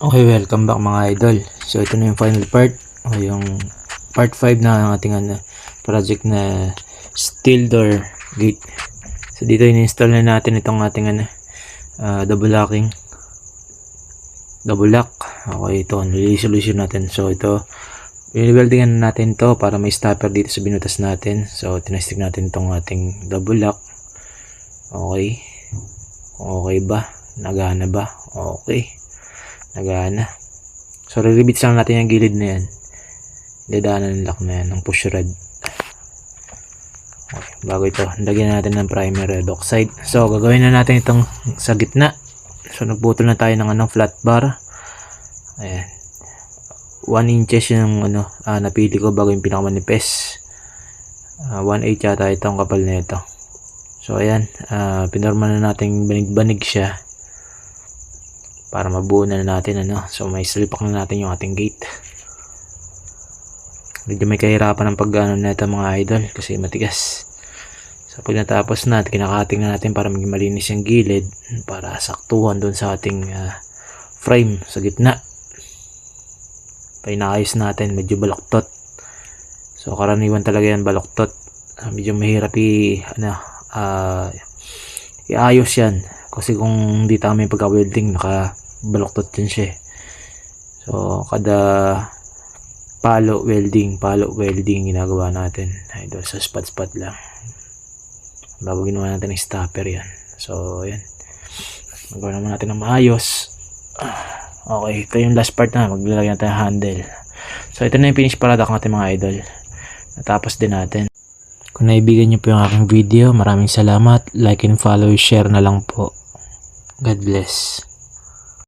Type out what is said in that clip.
Okay, welcome back mga idol. So ito na yung final part o yung part 5 na ang ating project na steel door gate. So dito in-install na natin itong ating double lock. Okay, ito resolution natin. So ito i-weldingan natin to para may stopper dito sa binutas natin. So tinesting natin itong ating double lock. Okay. Okay ba? Nagana ba? Okay. Nagana. So re-rebits lang natin yung gilid na yan. Dadaanan ng lock na yan, ng push rod. Okay, bago ito, lagyan natin ng primer red oxide. So gagawin na natin itong sa gitna. So nagputol na tayo ng flat bar. Ayan. 1 inches yung napili ko bago yung pinakamanipis. 1/8 yata itong kapal na ito. So ayan, pinorma na natin banig-banig siya para mabuo na natin so may silpak na natin yung ating gate. Medyo may kahirapan ng pag nito mga idol kasi matigas. So pag natapos na, kinakating na natin para maging malinis yung gilid para saktuhan doon sa ating frame sa gitna. Pinaayos natin, medyo baloktot. So karaniwan talaga yan baloktot. Medyo mahirap iayos yan kasi kung hindi tama yung pagka-welding nakabaloktot din siya. So kada palo welding ginagawa natin idol sa spot lang bago ginawa natin ng stopper yan. So yan, magawa naman natin ng maayos. Okay, ito yung last part na maglalagay natin ng handle. So ito na yung finished product natin mga idol, natapos din natin. Kung naibigan nyo po yung aking video, maraming salamat. Like and follow, share na lang po. God bless.